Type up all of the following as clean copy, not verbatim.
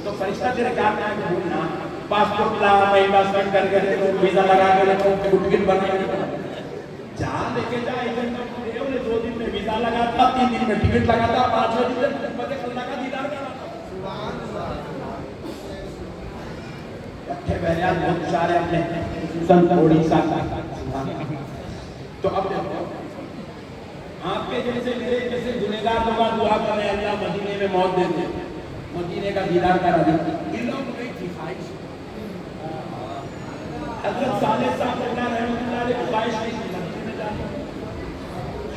تو فرشتہ تیرے کام میں آگے بھولنا پاسپورٹ لا میں انویسٹمنٹ کر کے دیکھو ویزا لگا کے دیکھو ٹکٹ بنا کے دیکھو جہاں لے کے جائے انہیں 2 دن میں ویزا لگا تھا 3 دن میں ٹکٹ لگا تھا 5 دن میں خدمت خدا کا دیدار کرا تھا اٹھے بہریات بہت چارے اپنے خصوصاً تھوڑی سا تو اب دیکھو آپ کے جیسے میرے جیسے گنہگار لوگ دعا کر رہے ہیں اللہ مدینے میں موت دے دے مدینے کا دیدار کرا دے ان لوگوں کی تھی خواہش حضرت صالح صاحب اللہ رحمۃ اللہ علیہ کی خواہش نہیں تھی مدینے میں جانے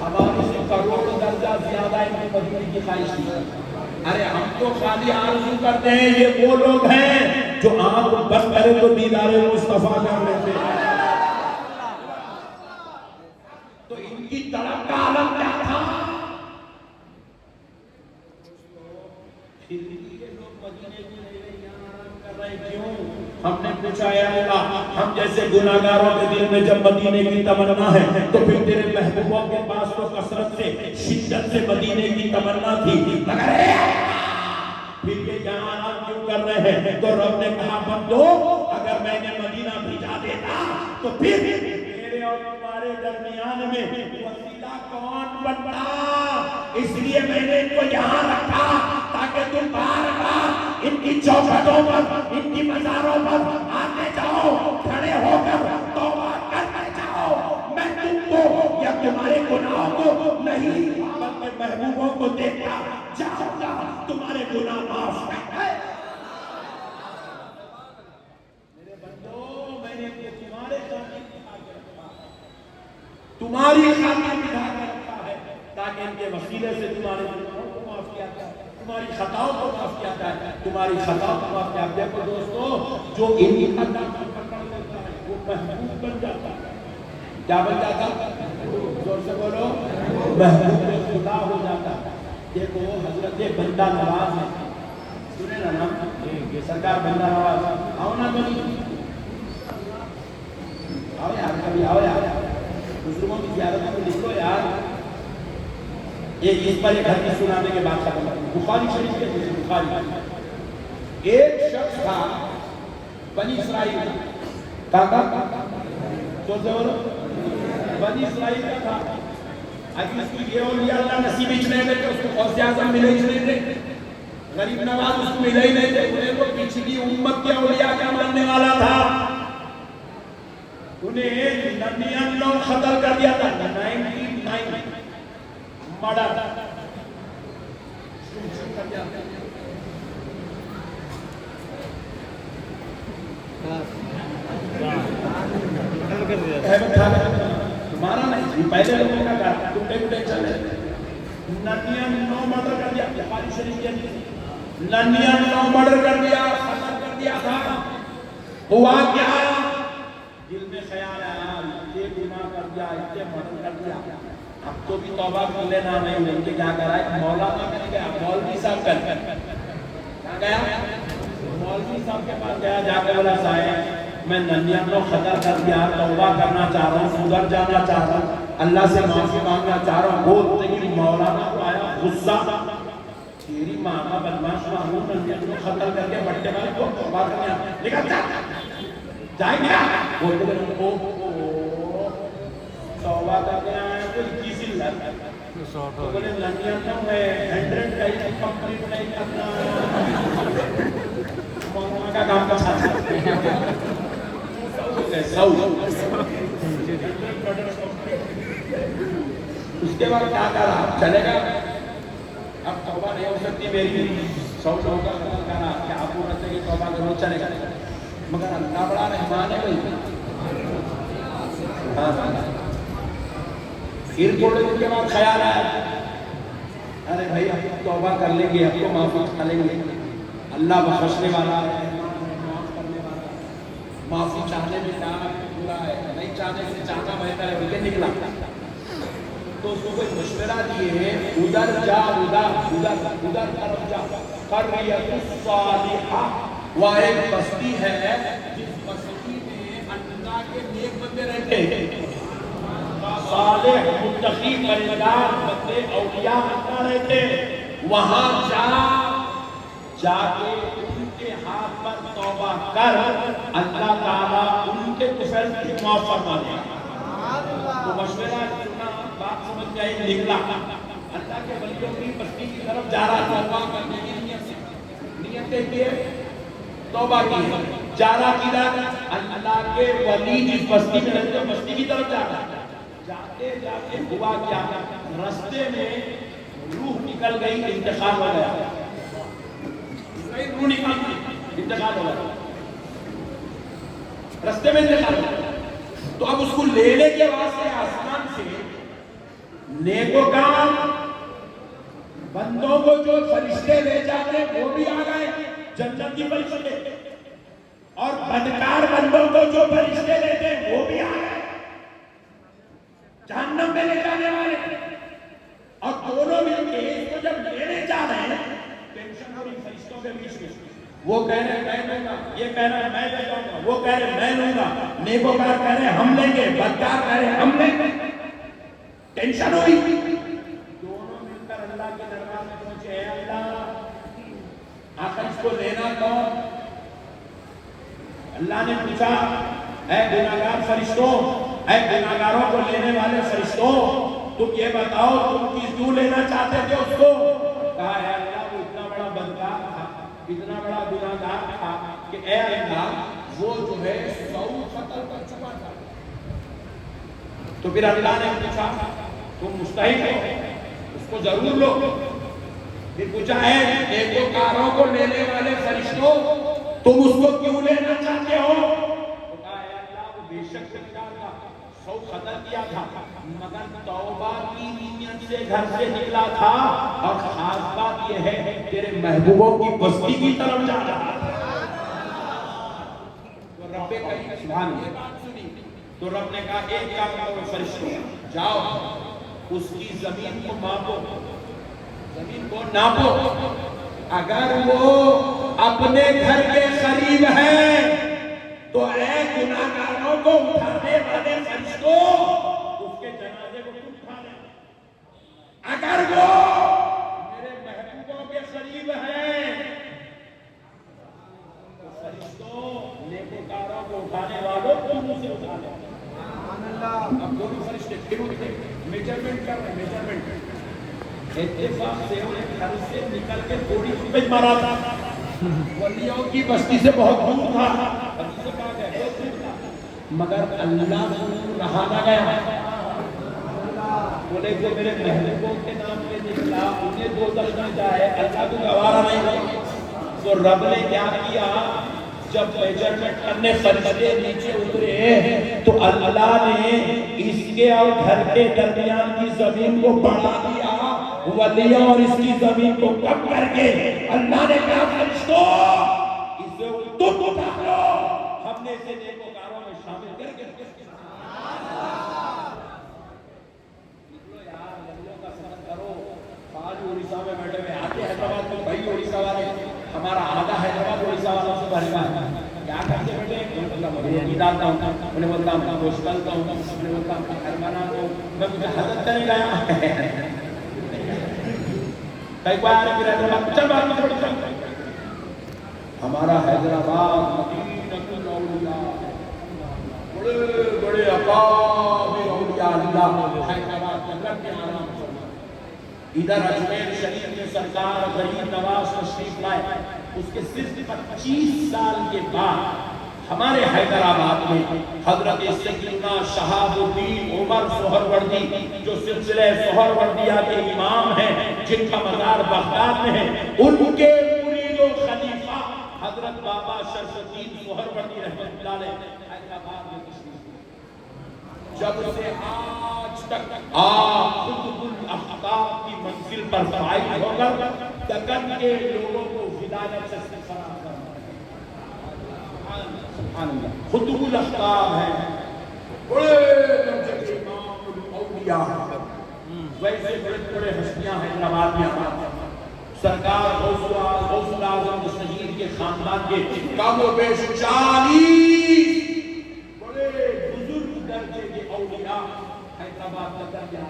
ہمارے سے کروڑ درجہ زیادہ ان کی مدینے کی خواہش تھی ارے ہم تو خالی آرزو کرتے ہیں یہ وہ لوگ ہیں جو آنکھ بند کرے تو دیدار مصطفیٰ کر لیتے ہیں تو ان کی طرف کا عالم کیا تھا ہم نے پوچھا اے اللہ ہم جیسے گناہگاروں کے دل میں جب مدینے کی تمنا ہے تو پھر تیرے محبوبوں کے پاس تو کثرت سے شدت سے مدینے کی تمنا تھی مگر پھر یہ یہاں آرام کیوں کر رہے ہیں تو رب نے کہا بندو اگر میں نے مدینہ بھیجا دیتا تو پھر میرے اور تمہارے درمیان میں وسیلہ کون بنتا اس لیے میں نے ان کو یہاں رکھا تاکہ تم بار بار ان کی چوکھٹوں پر ان کی مزاروں پر آتے جاؤ کھڑے ہو کر توبہ کرتے جاؤ میں تم کو یا تمہارے گناہوں کو نہیں بلکہ محبوبوں کو دیکھتا جاؤں گا تمہارے گناہ معاف کرتا ہے میرے بندو میں نے تمہارے تمہاری خاطر بٹھا کر رکھا ہے تاکہ ان کے وسیلے سے تمہارے گناہوں کو معاف کیا جائے تمہاری خطاؤں کو معاف کیا جائے تمہاری خطاؤں کو معاف کیا جائے دیکھو دوستو جو ان کی خطا کو پکڑ لیتا ہے وہ محبوب بن جاتا ہے کیا بن جاتا ہے زور سے بولو محبوب خدا ہو جاتا ہے دیکھو حضرت بندہ نواز ہے سنے نا نام سرکار بندہ نواز آؤ نا بنی آؤ یار کبھی آؤ یار بزرگوں کی زیارتوں میں لکھو یار ایک اس پر ایک حدیث سنانے کے بعد ختم بخاری شریف کے حدیث بخاری ایک شخص تھا بنی اسرائیل کا تو بولو بنی اسرائیل کا تھا اگر اس کو یہ اولیاء اللہ نصیب ہی نہیں دیتے اس کو غوث اعظم ملے ہی نہیں تھے غریب نواز اس کو ملے ہی نہیں تھے انہیں وہ پچھلی امت کے اولیاء کا ماننے والا تھا انہیں 99 قتل کر دیا تھا 99 مرڈر کر دیا تمہارا نہیں پہلے لوگوں کا کہا ٹوٹے ٹوٹے چلے 99 مرڈر کر دیا بخاری شریف کے 99 مرڈر کر دیا قتل کر دیا تھا ہوا کیا دل میں خیال آیا یہ گناہ کر دیا اتنے مرڈر کر دیا اب تو بھی توبہ کر لینا نہیں ان کے کیا کرا ہے مولانا کر گیا مولوی صاحب کر کیا گیا مولوی صاحب کے پاس گیا جا کے بولا صاحب میں 99 خطا کر دیا توبہ کرنا چاہ رہا ہوں سدھر جانا چاہ رہا ہوں اللہ سے معافی مانگنا چاہ رہا ہوں بولتے ہی مولانا کو آیا غصہ تیری ماں کا بدماش معمول 99 قتل کر کے بٹے والے کو توبہ کرنا نکل جا جائیں گے بولتے ہیں کو توبہ کرنے آئے تو 21 ہی لگ تو بولے 99 میں 100 کا ہی کمپلیٹ نہیں کرنا مولانا کا کام کا ساتھ اس کے بعد کیا کرا چلے گا اب توبہ نہیں ہو سکتی میری 100 لوگوں کا قتل کرا کہ آپ کو کہتے ہیں کہ توبہ کرو چلے گا مگر اللہ بڑا رحمان ہے بھائی پھر تھوڑے دن کے بعد خیال آیا ارے بھائی ہم توبہ کر لیں گے ہم کو معافی کھا لیں گے اللہ بخشنے والا ہے معافی چاہنے میں کیا برا ہے نہیں چاہنے سے چاہنا بہتر ہے بلکہ نکلا تو اس کو کوئی مشورہ دیے ادھر جا ادھر طرف جا قریۃ الصالحہ وہ ایک بستی ہے جس بستی میں اللہ کے نیک بندے رہتے ہیں صالح متقی پرہیزگار بندے اولیاء اللہ رہتے ہیں وہاں جا جا کے ان کے ہاتھ پر توبہ کر، اللہ تعالیٰ ان کے طفیل کی معاف فرما دے گا۔ تو مشورہ سنا، بات سمجھ جائے، نکلا اللہ کے ولیوں کی بستی کی طرف جا رہا، توبہ کرنے کی نیتیں کیے، توبہ کی، جا رہا کدھر؟ اللہ کے ولی جس بستی میں رہتے ہیں بستی کی طرف جا رہا، جاتے جاتے ہوا کیا؟ رستے میں روح نکل گئی، انتقال ہو گیا، روح نکل گئی، انتقال ہو گیا، رستے میں انتقال ہو گیا۔ تو اب اس کو لینے کے واسطے آسمان سے نیکوکار بندوں کو جو فرشتے لے جاتے وہ بھی آ گئے، جنت کی فرشتے، اور بدکار بندوں کو جو فرشتے لیتے وہ بھی آ گئے جہنم میں لے جانے والے، اور دونوں مل کے اس کو جب لینے جا رہے ہیں، ٹینشن ہو رہی فرشتوں کے بیچ میں، وہ کہہ رہے میں لوں گا، یہ کہہ رہا ہے میں لے جاؤں گا، وہ کہہ رہے میں لوں گا، نیکوکار کہہ رہے ہم لیں گے، بدکار کہہ رہے ہم لیں گے، ٹینشن ہوئی، دونوں مل کر اللہ کے دربار میں پہنچے، اے اللہ آخر اس کو لینا کون؟ اللہ نے پوچھا، اے گناہگار فرشتوں، اے گناہگاروں کو لینے والے فرشتوں، تم یہ بتاؤ تم کیوں لینا چاہتے تھے اس کو؟ کہا اے اللہ وہ اتنا بڑا بدکار تھا، اتنا بڑا گناہگار تھا کہ اے اللہ وہ جو ہے 100 قتل کر چکا تھا۔ تو پھر اللہ نے پوچھا تم مستحق ہو، اس کو ضرور لو۔ پھر پوچھا ہے نیکوکاروں کو لینے والے فرشتوں تم اس کو کیوں لینا چاہتے ہو؟ تو کہا اے اللہ وہ بے شک بدکار تھا، 100 قتل کیا تھا، مگر توبہ کی نیت سے گھر سے نکلا تھا، اور خاص بات یہ ہے تیرے محبوبوں کی بستی کی طرف جا رہا تھا۔ تو رب کریم سبحان یہ بات سنی تو رب نے کہا ایک کام کرو فرشتوں، جاؤ اس کی زمین کو ماپو، زمین کو ناپو، اگر وہ اپنے گھر کے قریب ہے تو اے گناہگاروں کو اٹھانے والے فرشتوں اس کے جنازے کو تم اٹھا لیں، اگر وہ میرے محبوبوں کے قریب ہے تو فرشتوں نیکوکاروں کو اٹھانے والوں تم اسے اٹھا لیں۔ اب دونوں فرشتے پھر اٹھے، میجرمنٹ کر رہے، میجرمنٹ، اتفاق سے انہیں گھر سے نکل کے تھوڑی سی مارا تھا، ولیوں کی بستی سے بہت دور تھا، حدیث سے کہا گیا بہت دور تھا، مگر اللہ کو رہا نہ گیا، بولے کہ میرے محبوبوں کے نام پہ نکلا، انہیں دوزخ میں جائے، اللہ کو گوارا نہیں ہوا۔ تو رب نے کیا کیا؟ جب میجرمنٹ کرنے فرشتے نیچے اترے تو اللہ نے اس کے اور گھر کے درمیان کی زمین کو بڑھا دیا، ولیوں اور اس کی زمین کو کم کر کے اللہ نے کہا فرشتوں اسے تم اٹھا لو، ہم نے اسے نیکوکاروں میں شامل کر کے نکلو یار، ولیوں کا سفر کرو، آج اڑیسہ میں بیٹھے ہوئے آتے حیدرآباد میں، بھائی اڑیسہ والے ہمارا آدھا حیدرآباد اڑیسہ والوں سے بھرا ہے، کیا کرتے بیٹھے؟ میں ڈالتا ہوں، انہیں بولتا ہوں گوشت ڈالتا ہوں، انہیں بولتا ہوں گھر بناتا ہوں، میں مجھے حضرت کرنے گیا کئی کوئی آنے کی حیدرآباد چل بات میں تھوڑی چل، ہمارا حیدرآباد مدینۃ الاولیاء، بڑے بڑے اکابر اولیاء اللہ حیدرآباد کے اندر کے آرام سے، ادھر اجمیر شریف میں سرکار غریب نواز تشریف لائے، اس کے صرف 25 سال کے بعد ہمارے حیدرآباد میں حضرت سیدنا شہاب الدین عمر سہروردی جو سلسلہ سہروردیہ کے امام ہیں، جن کا مزار بغداد میں ہے، ان کے مرید و خلیفہ حضرت بابا شرف الدین سہروردی رحمۃ اللہ علیہ حیدرآباد میں تشریف لائے، جب سے آج تک آپ قطب الاحقاب کی منزل پر فائز ہو کر دکن کے لوگوں کو ہدایت سے سرفراز قطب الاحقاب ہے، بڑے درجے کے امام الاولیاء، ویسے بڑے بڑے ہستیاں حیدرآباد میں آباد ہیں، سرکار غوث الاعظم مستجیر کے خاندان کے کم و بیش 40 بڑے بزرگ درجے کے اولیاء حیدرآباد کا درجہ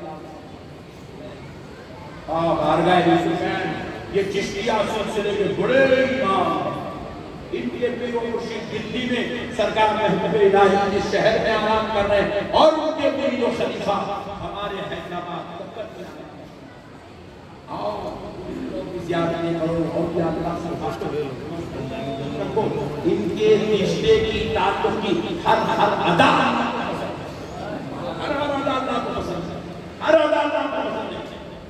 بارگاہ یوسفین یہ چشتیہ سلسلے کے بڑے امام، ان کے پیر و مرشد دلی میں سرکار محبوب الہی کے شہر میں آرام کر رہے ہیں، اور ان کے مرید و خلیفہ ہمارے حیدرآباد تک میں آؤ لوگ زیارتیں کرو اور یاترا سے رکھو، ان کے رشتے کی تعلق کی ہر ادا ہر ادا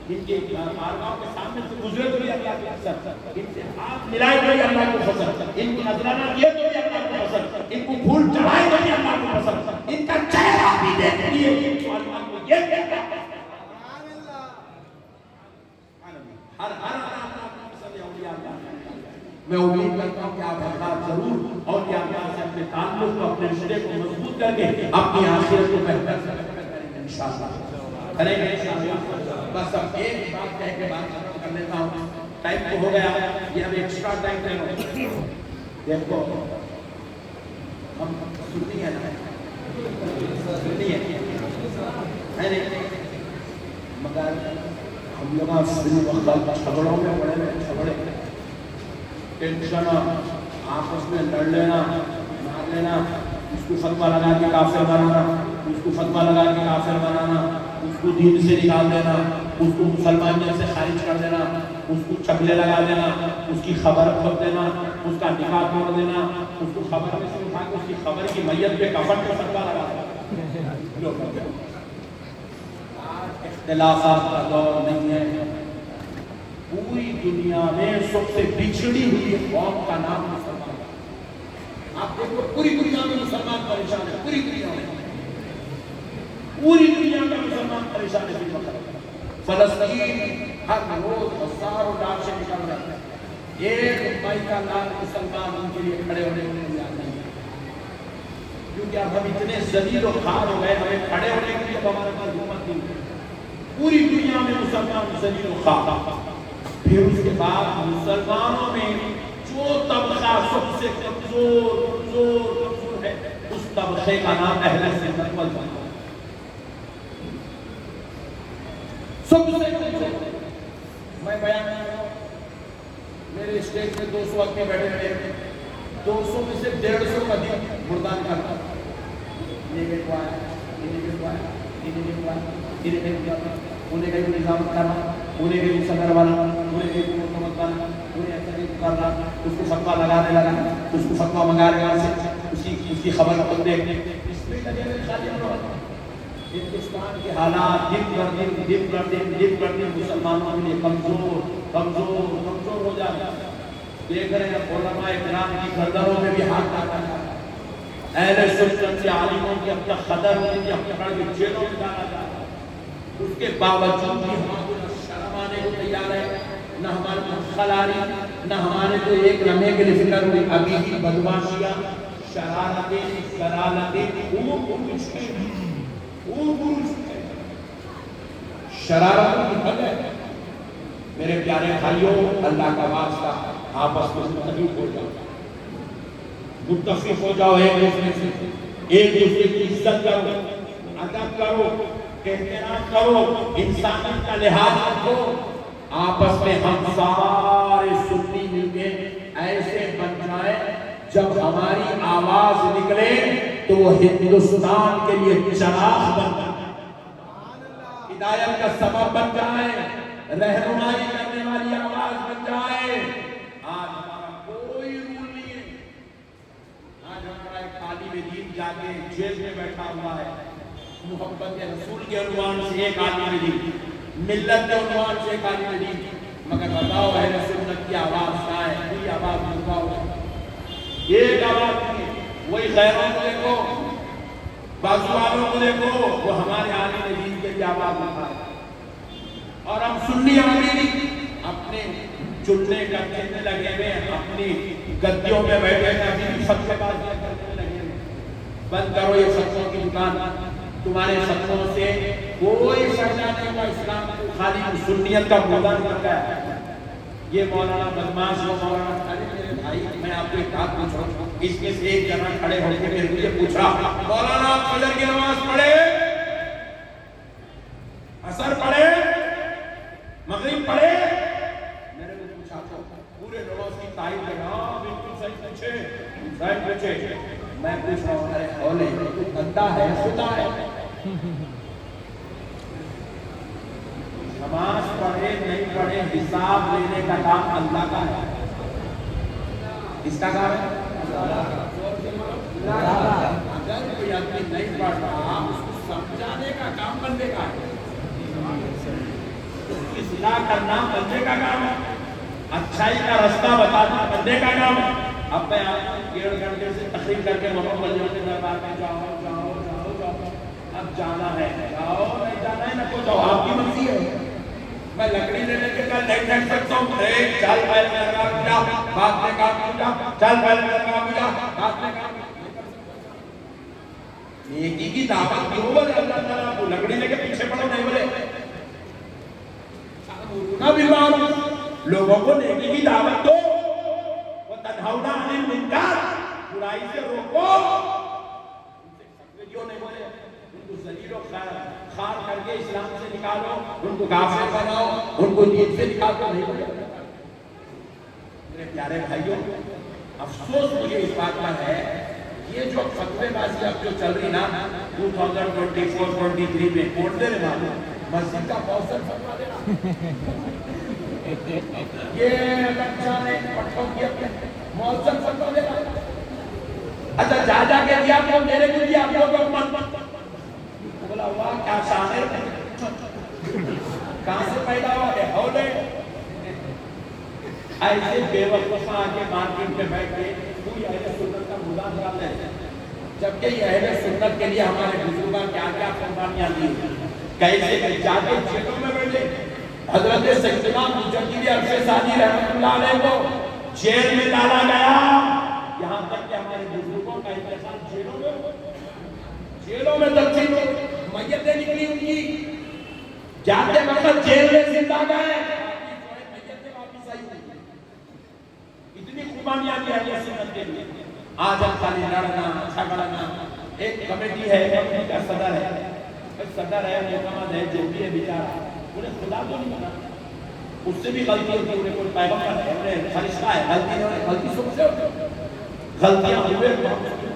ان کے بارگاہ کے سامنے سے گزرے تو بھی اللہ کو پسند، ان سے ہاتھ ملائے تو بھی اللہ کو پسند، ان کی نذرانہ دیے تو بھی اللہ کو پسند، ان کو پھول چڑھائے تو بھی اللہ کو پسند، ان کا چہرہ بھی دیکھ لیے تو اللہ کو یہ کہتا ہے ہر میں امید کرتا ہوں کہ آپ حضرات ضرور اور کیا سے اپنے تعلق کو اپنے رشتے کو مضبوط کر کے اپنی آخرت کو بہتر سے بہتر کریں گے انشاءاللہ کریں گے انشاءاللہ۔ بس اب ایک بات کہہ کے بات ختم کر لیتا ہوں، ٹائم تو ہو گیا، یہ اب ایکسٹرا ٹائم لے لو۔ دیکھو ہم سنی ہے نا، سنی ہے مگر ہم لوگ فری وقت جھگڑوں میں پڑے ہوئے، جھگڑے ٹینشن آپس میں لڑ لینا، مار لینا، اس کو فتویٰ لگا کے کافر بنانا، اس کو فتویٰ لگا کے کافر بنانا، اس کو دین سے نکال دینا، اس کو مسلمانیت سے خارج کر دینا، اس کو چکلے لگا دینا، اس کی خبر کھول دینا، اس کا نکاح توڑ دینا، اس کو خبر میں سے اٹھا کے اس کی خبر کی میت پہ کفن پہ فتویٰ لگا دینا۔ آج اختلافات کا دور نہیں ہے، پوری دنیا میں سب سے بچھڑی ہوئی قوم کا نام مسلمان ہے۔ آپ دیکھو پوری دنیا میں مسلمان پریشان ہے، پوری دنیا میں مسلمان پریشان ہے۔ فلسطین ہر روز ہزاروں لاشیں نکل رہی ہیں، ایک مائی کا لال مسلمان ان کے لیے کھڑے ہونے کو تیار نہیں ہے، کیونکہ اب ہم اتنے ذلیل و خوار ہو گئے، ہمیں کھڑے ہونے کے لیے ہمارے پاس ہمت نہیں ہے۔ پوری دنیا میں مسلمان ذلیل و خوار، پھر اس کے بعد مسلمانوں میں جو طبقہ سب سے کمزور ہے، اس طبقے کا نام اہل سنت والجماعت۔ سب سے کمزور میں بیان کر رہا ہوں، میرے اسٹیج میں 200 آدمی بیٹھے ہوئے، 200 میں سے 150 کا دن مردان کرتا ہے، انہیں کو آیا، انہیں کو آیا، انہیں کو آیا، انہیں کو آیا، انہیں کہیں نظام کرنا، انہیں کہیں صدر والا، انہیں کہیں حکومت والا، انہیں ایسا نہیں کرنا، اس کو فتویٰ لگانے لگا، اس کو فتویٰ منگانے لگا، اس کی خبر کو دیکھنے، اس میں لگے ہوئے خالی ہم ہندوستان کے حالات دن پر دن مسلمانوں کے لیے کمزور ہو جاتا ہے۔ دیکھ رہے ہیں علماء کرام کی گردنوں میں بھی ہاتھ ڈالا جاتا ہے، اہل سنت کے عالموں کی اب تک قدر نہیں کی، اب تک کے جیلوں میں ڈالا جاتا ہے، اس کے باوجود بھی ہمارے شرم آنے کو تیار ہے، نہ ہمارے کو خل آ رہی، نہ ہمارے کو ایک لمحے کے لیے فکر ہوئی، ابھی کی بدماشیاں، شرارتیں، شرارتوں کی حد ہے۔ میرے پیارے بھائیوں، اللہ کا واسطہ آپس میں متفق ہو جاؤ، متفق ہو جاؤ، ایک دوسرے کی عزت کرو، ادب کرو، احترام کرو، انسانیت کا لحاظ رکھو، آپس میں ہم سارے سنی مل کے ایسے بن جائیں جب ہماری آواز نکلے تو وہ ہندوستان کے لیے چراغ بن جائے، ہدایت کا سبب بن جائے، رہنمائی کرنے والی آواز بن جائے۔ آج ہمارا کوئی رول نہیں ہے، آج ہمارا ایک طالب دین جا کے جیل میں بیٹھا ہوا ہے، محبت رسول کے عنوان سے ایک عالم دین، ملت کے عنوان سے ایک عالم دین، مگر بتاؤ اہل سنت کی آواز کہاں ہے؟ کوئی آواز نہیں ہوا، ایک آواز نہیں ہے۔ وہی غیروں کو دیکھو، بازو والوں کو دیکھو، وہ ہمارے عالم دین کے لیے آواز اٹھا ہے، اور ہم سنی عالم اپنے چلنے کا کہنے لگے ہوئے، اپنی گدیوں میں بیٹھے ہیں، ابھی فتوے بازی کرنے لگے ہوئے۔ بند کرو یہ فتووں کی دکان، تمہارے فتووں سے کوئی فائدہ نہیں ہوگا، اسلام کو خالی سنیت کا میدان بن گیا ہے۔ یہ مولانا بدماش و مولانا خالد، میرے بھائی میں آپ کو ایک بات پوچھ رہا ہوں، اس میں سے ایک جنا کھڑے ہو کے میرے مجھے پوچھا، مولانا فجر کی نماز پڑھے، عصر پڑھے، مغرب پڑھے؟ میرے کو پوچھے میں پوچھ رہا ہوں ارے اولے تو بندہ ہے خدا ہے؟ نماز پڑھے نہیں پڑھے حساب لینے کا کام اللہ کا ہے. کس کا کام ہے؟ اگر کوئی آدمی نہیں پڑھ رہا اس کو سمجھانے کا کام بندے کا ہے. اصلاح کرنا بندے کا کام ہے. اچھائی کا راستہ بتانا بندے کا کام ہے. اب میں 1.5 گھنٹے سے تقریر کر کے وہاں بندوں کے دربار میں جاؤ جاؤ جاؤ جاؤ. اب جانا ہے جاؤ, نہیں جانا ہے نہ کو جاؤ, آپ کی مرضی ہے. میں لکڑی لینے کے کل نہیں ٹھہر سکتا ہوں. چل پہلے لگا مجھا بعد میں کام مجھا, چل پہلے لگا مجھا بعد میں کام. نیکی کی دعوت کیوں بولے اللہ تعالیٰ کو؟ لکڑی لے کے پیچھے پڑو نہیں بولے نہ بیمار لوگوں کو نیکی کی دعوت دو. وَتَنْهَوْنَ عَنِ الْمُنْكَرِ, برائی سے روکو. کیوں نہیں بولے؟ ان کو ذلیل و خوار کر کے اسلام سے نکالو, ان کو کافر بناؤ, ان کو دین سے نکالو. نہیں بولے. میرے پیارے بھائیوں, افسوس مجھے اس بات پر ہے یہ جو فتوے بازی اب جو چل رہی نا 2024-23 میں کوٹ دے رہے ہیں مسجد کا موثر فتوا دینا. یہ اچھا نے پٹھوں کی اپنے موثر فتوا دینا. اچھا جا جا کے دیا تو میرے کو دیا آپ لوگ مت بولا ہوا کیا شاعر کہاں سے پیدا ہوا ہے اولے. ایسے بے وقفہ آگے مارکیٹ میں بیٹھ کے کوئی اہل سنت کا مدعا ڈال ہے, جبکہ یہ اہل سنت کے لیے ہمارے بزرگاں کیا کیا قربانیاں دی, کیسے جا کے جیلوں میں بیٹھے. حضرت سیدنا مجدد عرش ثانی رحمۃ اللہ علیہ کو جیل میں ڈالا گیا, یہاں تک کہ ہمارے بزرگوں کا انتقال جیلوں میں تدفین ہو, میتیں نکلی ان کی, جاتے وقت جیل میں زندہ گئے, میتیں واپس آئی. اتنی قربانیاں دی اہل سنت کے لیے. آج ہم خالی لڑنا جھگڑنا. ایک کمیٹی ہے, کمیٹی کا صدر ہے محمد ہے جو بھی ہے بیچارہ, انہیں خدا تو نہیں بنا, اس سے بھی غلطی ہوتی ہے. انہیں کوئی پیغمبر ہے, انہیں فرشتہ ہے, غلطی سب سے ہوتی ہے. غلطیاں ہوئے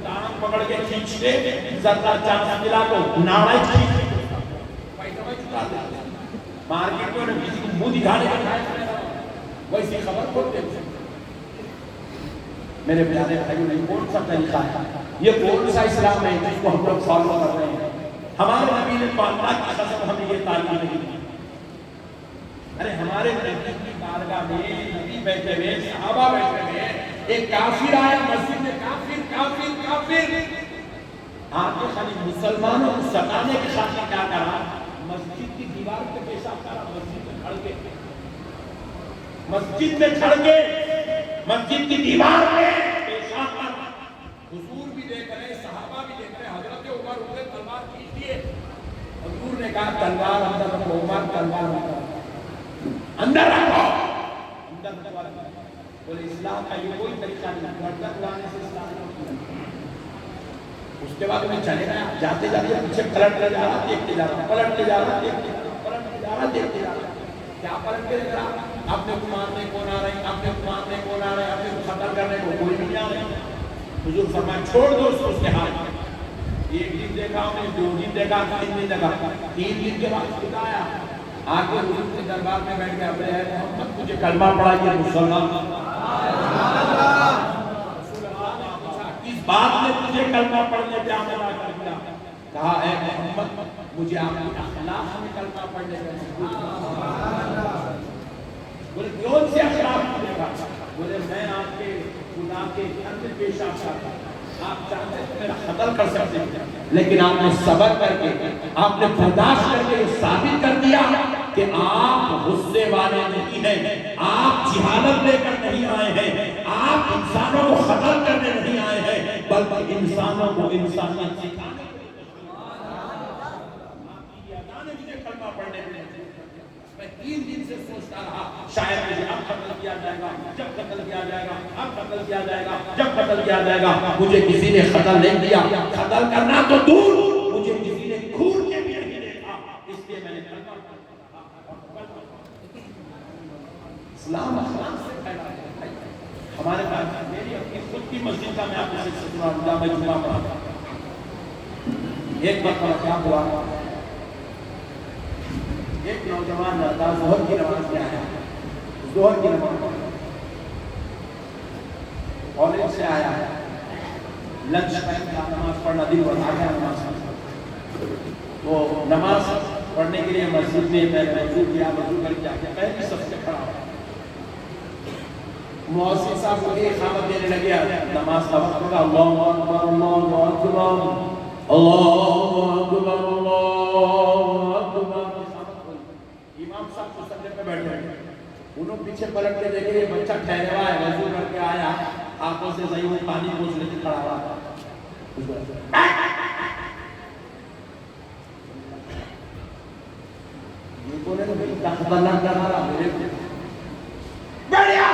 ٹانگ پکڑ کے کھینچتے ذرا چانس ملا تو ناڑے کھینچتے پیسہ میں چکا دیتے. مارکیٹ میں کسی کو منہ دکھانے کا ویسی خبر کھولتے ہیں. میرے پیارے بھائیوں نے کون سا طریقہ ہے, یہ کون سا اسلام ہے جس کو ہم لوگ فالو کر رہے ہیں؟ ہمارے نبی نے اللہ کی قسم ہمیں یہ تعلیم نہیں دی. ارے ہمارے نبی کی بارگاہ میں نبی بیٹھے ہوئے, صحابہ بیٹھے ہوئے, ایک کافر آیا مسجد میں, کافر کافر کافر آپ کے خالی مسلمانوں کو ستانے کے ساتھ کیا کرا, مسجد کی دیوار پہ پیشاب کرا. مسجد میں کھڑ کے مسجد کی دیوار پہ پیشاب کرا. حضور بھی دیکھ رہے, صحابہ بھی دیکھ رہے. حضرت عمر اٹھے, تلوار کھینچ دیے. حضور نے کہا تلوار اندر رکھو. عمر تلوار اندر رکھو, اندر رکھو. بولے اسلام کا یہ کوئی طریقہ نہیں, گردن اڑانے سے اسلام نہیں. اس کے بعد میں چلے گیا, جاتے جاتے پیچھے پلٹتے جا رہا, دیکھتے جا رہا, پلٹتے جا رہا, دیکھتے جا رہا, پلٹتے جا رہا, دیکھتے جا رہا. کیا پلٹ کے دیکھ رہا, اپنے کو مارنے کون آ رہے, اپنے کو مارنے کون آ رہے, اپنے کو ختم کرنے کو کوئی نہیں آ رہے. حضور فرمایا چھوڑ دو اس کے ہاتھ میں. ایک دن دیکھا انہیں, 2 دن دیکھا, 3 دن دیکھا, 3 دن کے بعد خود آیا, آ کے حضور کے دربار میں بیٹھ گیا. بولے محمد مجھے کلمہ پڑھائیے. مسلمان اس بات نے تجھے کلمہ پڑھنے پہ آمدہ کر دیا. کہا اے محمد مجھے آپ کی اخلاق میں کلمہ پڑھنے پہ. بولے کون سے اخلاق مجھے گا؟ بولے میں آپ کے خدا کے گھر میں پیش آ سکتا ہوں, آپ چاہتے ہیں میرا قتل کر سکتے ہیں, لیکن آپ نے صبر کر کے, آپ نے برداشت کر کے ثابت کر دیا کہ آپ غصے والے نہیں ہیں, آپ جہالت لے کر نہیں آئے ہیں, آپ انسانوں کو قتل کرنے نہیں آئے ہیں, بلکہ انسانوں کو انسانیت سکھانے کے لیے. آپ کی ادا نے مجھے کلمہ پڑھنے کے لیے. میں 3 دن سے سوچتا رہا شاید مجھے اب قتل کیا جائے گا, جب قتل کیا جائے گا, اب قتل کیا جائے گا, جب قتل کیا جائے گا. مجھے کسی نے قتل نہیں کیا, قتل کرنا تو دور, مجھے کسی نے کھور کے بھی نہیں دیکھا, اس لیے میں نے کلمہ پڑھا. اسلام اخلاق سے پھیلا ہے. ہمارے پاس میری اپنی خود کی مسجد کا میں آپ سے سنا میں جمعہ پڑھا. ایک مرتبہ کیا ہوا, ایک نوجوان تھا, ظہر کی نماز میں آیا, ظہر کی نماز کالج سے آیا, لنچ ٹائم کا نماز پڑھنا دل بتا گیا نماز پڑھنا. وہ نماز پڑھنے کے لیے مسجد میں وضو کیا, وضو کر کے آیا, پہلی سب سے کھڑا ہوا. مؤذن صاحب کو اقامت دینے لگے, نماز کا وقت ہوگا, اللہ اکبر اللہ اکبر اللہ اکبر اللہ اکبر. امام صاحب مصلی پہ بیٹھے ہیں, انہوں پیچھے پلٹ کے دیکھے یہ بچہ ٹھہرا ہوا ہے, وضو کر کے آیا, آنکھوں سے صحیح وہ پانی پوچھ لے کے کھڑا ہوا. یہ بولے تو بھئی خطرناک کر رہا میرے بڑھیا.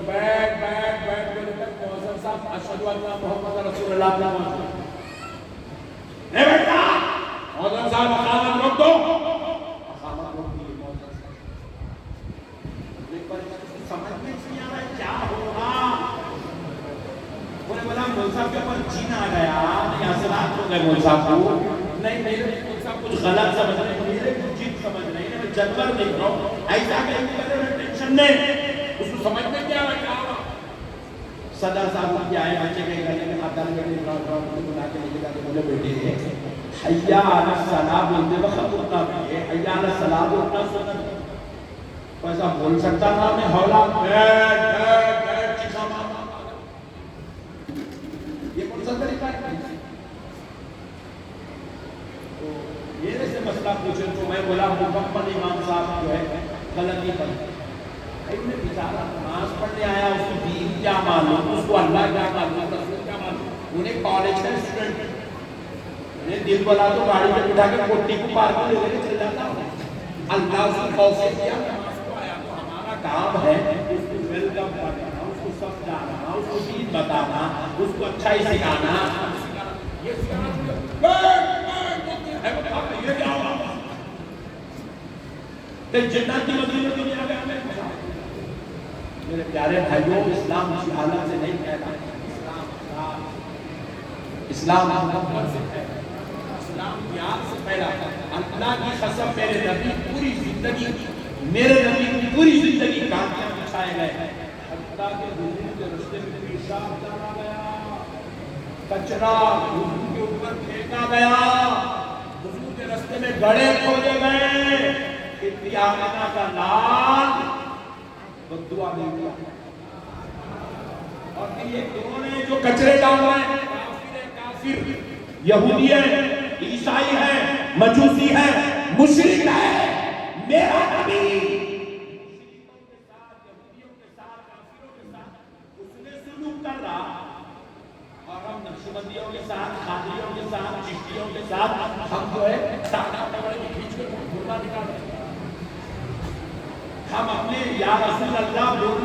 بیٹھ بولے تک مؤذن صاحب اشہد ان محمد رسول اللہ کا نام. اے بیٹا مؤذن صاحب اقامت روک دو. اقامت روک دی مؤذن صاحب. ایک بار سمجھ میں نہیں آ رہا ہے کیا ہوگا. بولے بولا مول صاحب کے اوپر جین آ گیا, نہیں اثرات ہو گئے مول صاحب کو. نہیں میرے مول صاحب کچھ غلط سمجھ رہے, میرے کچھ جین سمجھ رہے ہیں, میں جانور دیکھ رہا ہوں. ایسا کہ ٹینشن نہیں, اس کو سمجھ میں کیا آ رہا ہے. صدر صاحب کیا آئے بچے کے گھر میں خاندان کے لیے بنا کے لے جاتے, بولے بیٹے حیا علی الصلاۃ بولتے وقت اتنا بھی ہے, حیا علی الصلاۃ اتنا سنت ایسا بول سکتا تھا میں ہولا بیٹھ بیٹھ بیٹھ چیخا مارا. یہ کون سا طریقہ ہے؟ تو میرے سے مسئلہ پوچھے تو میں بولا مکمل امام صاحب جو ہے غلط نہیں پڑھتے. انہیں بیچارہ نماز پڑھنے آیا, اس کو دین کیا معلوم, اس کو اللہ کیا معلوم, رسول کیا معلوم. انہیں کالج کا اسٹوڈنٹ, انہیں دل بلا تو گاڑی میں اٹھا کے کوٹی کو پار کر لے کے چل جاتا. اللہ اس کو توفیق دیا, نماز کو آیا تو ہمارا کام ہے اس کو ویلکم کرنا, اس کو سمجھانا, اس کو دین بتانا, اس کو اچھا ہی سکھانا. یہ سکھانا یہ کیا ہوگا کہ جنت کی مدینہ کی دنیا میں میرے پیارے بھائیوں, اسلام اسی حالت سے نہیں پھیلا. اسلام محبت سے پھیلا, اسلام پیار سے پھیلا. اللہ کی قسم میرے نبی پوری زندگی, میرے نبی کی پوری زندگی کانٹیاں بچھائے گئے, حتیٰ کہ حضور کے رستے میں پیشاب ڈالا گیا, کچرا حضور کے اوپر پھینکا گیا, حضور کے رستے میں گڑھے کھودے گئے. اتنی آمنہ کا لال بدعا دے دیا. اور پھر یہ کون ہے جو کچرے ڈال رہے ہیں؟ کافر, یہودی ہے, عیسائی ہے, مجوسی ہے, مشرک ہے. میرا نبی مشرکوں کے ساتھ, یہودیوں کے ساتھ, کافروں کے ساتھ اس نے سلوک کر رہا, اور ہم نقشبندیوں کے ساتھ, قادریوں کے ساتھ, چشتیوں کے ساتھ ہم جو ہے ٹاٹا پکڑ کے کھینچ کے گھرنا نکال رہے ہیں. ہم اپنے یا رسول اللہ بول